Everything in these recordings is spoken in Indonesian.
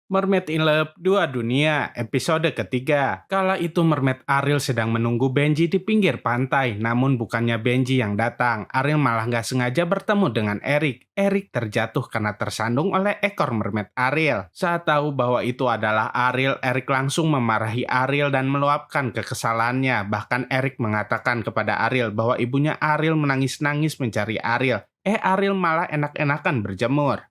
Mermaid in Love 2 Dunia, episode ketiga. Kala itu Mermaid Ariel sedang menunggu Benji di pinggir pantai, namun bukannya Benji yang datang. Ariel malah nggak sengaja bertemu dengan Eric. Eric terjatuh karena tersandung oleh ekor Mermaid Ariel. Saat tahu bahwa itu adalah Ariel, Eric langsung memarahi Ariel dan meluapkan kekesalannya. Bahkan Eric mengatakan kepada Ariel bahwa ibunya Ariel menangis-nangis mencari Ariel. Ariel malah enak-enakan berjemur.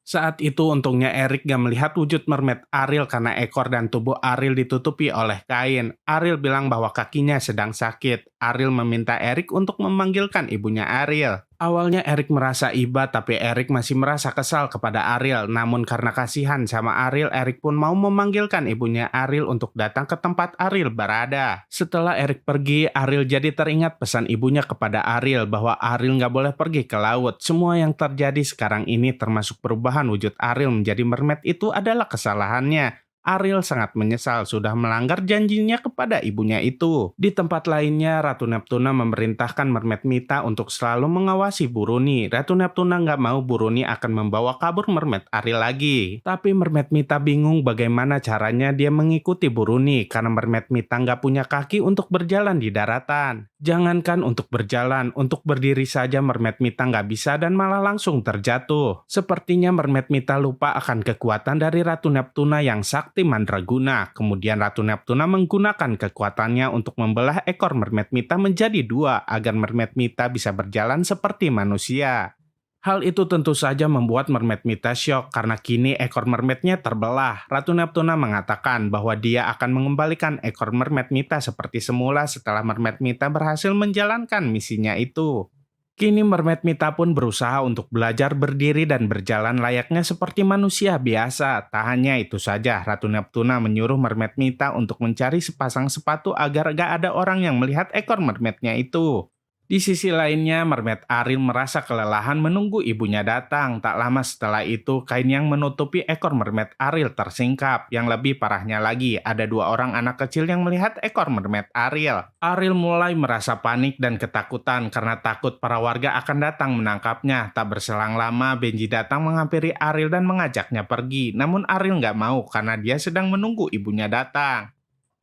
Saat itu untungnya Eric gak melihat wujud mermaid Ariel karena ekor dan tubuh Ariel ditutupi oleh kain. Ariel bilang bahwa kakinya sedang sakit. Ariel meminta Eric untuk memanggilkan ibunya Ariel. Awalnya Eric merasa iba, tapi Eric masih merasa kesal kepada Ariel. Namun karena kasihan sama Ariel, Eric pun mau memanggilkan ibunya Ariel untuk datang ke tempat Ariel berada. Setelah Eric pergi, Ariel jadi teringat pesan ibunya kepada Ariel bahwa Ariel nggak boleh pergi ke laut. Semua yang terjadi sekarang ini termasuk perubahan wujud Ariel menjadi mermaid itu adalah kesalahannya. Ariel sangat menyesal sudah melanggar janjinya kepada ibunya itu. Di tempat lainnya, Ratu Neptuna memerintahkan Mermaid Mita untuk selalu mengawasi Buruni. Ratu Neptuna nggak mau Buruni akan membawa kabur Mermaid Ariel lagi. Tapi Mermaid Mita bingung bagaimana caranya dia mengikuti Buruni karena Mermaid Mita nggak punya kaki untuk berjalan di daratan. Jangankan untuk berjalan, untuk berdiri saja Mermaid Mita nggak bisa dan malah langsung terjatuh. Sepertinya Mermaid Mita lupa akan kekuatan dari Ratu Neptuna yang sakti mandraguna. Kemudian Ratu Neptuna menggunakan kekuatannya untuk membelah ekor Mermaid Mita menjadi dua agar Mermaid Mita bisa berjalan seperti manusia. Hal itu tentu saja membuat Mermaid Mita syok karena kini ekor mermaidnya terbelah. Ratu Neptuna mengatakan bahwa dia akan mengembalikan ekor Mermaid Mita seperti semula setelah Mermaid Mita berhasil menjalankan misinya itu. Kini Mermaid Mita pun berusaha untuk belajar berdiri dan berjalan layaknya seperti manusia biasa. Tak hanya itu saja, Ratu Neptuna menyuruh Mermaid Mita untuk mencari sepasang sepatu agar gak ada orang yang melihat ekor mermaidnya itu. Di sisi lainnya, Mermaid Ariel merasa kelelahan menunggu ibunya datang. Tak lama setelah itu, kain yang menutupi ekor Mermaid Ariel tersingkap. Yang lebih parahnya lagi, ada dua orang anak kecil yang melihat ekor Mermaid Ariel. Ariel mulai merasa panik dan ketakutan karena takut para warga akan datang menangkapnya. Tak berselang lama, Benji datang menghampiri Ariel dan mengajaknya pergi. Namun Ariel nggak mau karena dia sedang menunggu ibunya datang.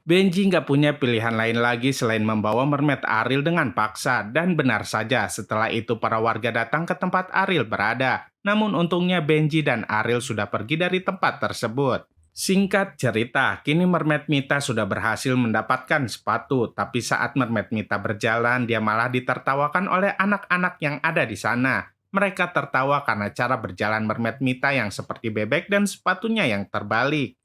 Benji nggak punya pilihan lain lagi selain membawa Mermaid Ariel dengan paksa, dan benar saja setelah itu para warga datang ke tempat Ariel berada. Namun untungnya Benji dan Ariel sudah pergi dari tempat tersebut. Singkat cerita, kini Mermaid Mita sudah berhasil mendapatkan sepatu, tapi saat Mermaid Mita berjalan, dia malah ditertawakan oleh anak-anak yang ada di sana. Mereka tertawa karena cara berjalan Mermaid Mita yang seperti bebek dan sepatunya yang terbalik.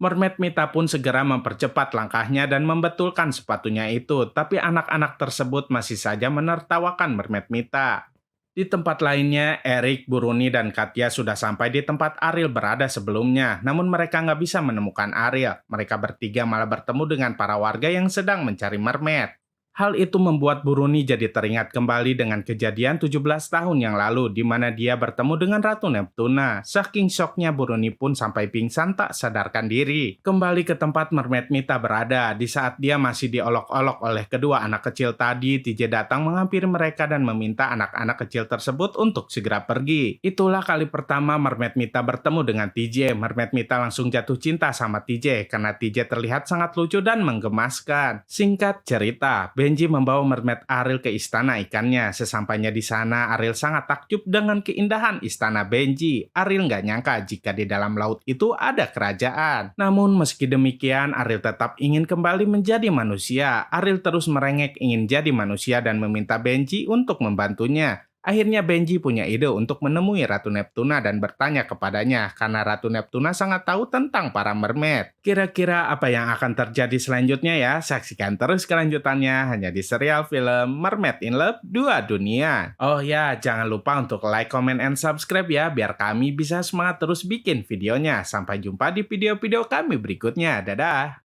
Mermaid Mita pun segera mempercepat langkahnya dan membetulkan sepatunya itu, tapi anak-anak tersebut masih saja menertawakan Mermaid Mita. Di tempat lainnya, Eric, Buruni, dan Katya sudah sampai di tempat Ariel berada sebelumnya, namun mereka nggak bisa menemukan Ariel. Mereka bertiga malah bertemu dengan para warga yang sedang mencari mermaid. Hal itu membuat Buruni jadi teringat kembali dengan kejadian 17 tahun yang lalu di mana dia bertemu dengan Ratu Neptuna. Saking syoknya Buruni pun sampai pingsan tak sadarkan diri. Kembali ke tempat Mermaid Mita berada, di saat dia masih diolok-olok oleh kedua anak kecil tadi, TJ datang menghampiri mereka dan meminta anak-anak kecil tersebut untuk segera pergi. Itulah kali pertama Mermaid Mita bertemu dengan TJ. Mermaid Mita langsung jatuh cinta sama TJ karena TJ terlihat sangat lucu dan menggemaskan. Singkat cerita, Benji membawa Mermaid Ariel ke istana ikannya. Sesampainya di sana, Ariel sangat takjub dengan keindahan istana Benji. Ariel nggak nyangka jika di dalam laut itu ada kerajaan. Namun meski demikian, Ariel tetap ingin kembali menjadi manusia. Ariel terus merengek ingin jadi manusia dan meminta Benji untuk membantunya. Akhirnya Benji punya ide untuk menemui Ratu Neptuna dan bertanya kepadanya karena Ratu Neptuna sangat tahu tentang para mermaid. Kira-kira apa yang akan terjadi selanjutnya ya? Saksikan terus kelanjutannya hanya di serial film Mermaid in Love 2 Dunia. Oh ya, jangan lupa untuk like, comment, and subscribe ya biar kami bisa semangat terus bikin videonya. Sampai jumpa di video-video kami berikutnya. Dadah!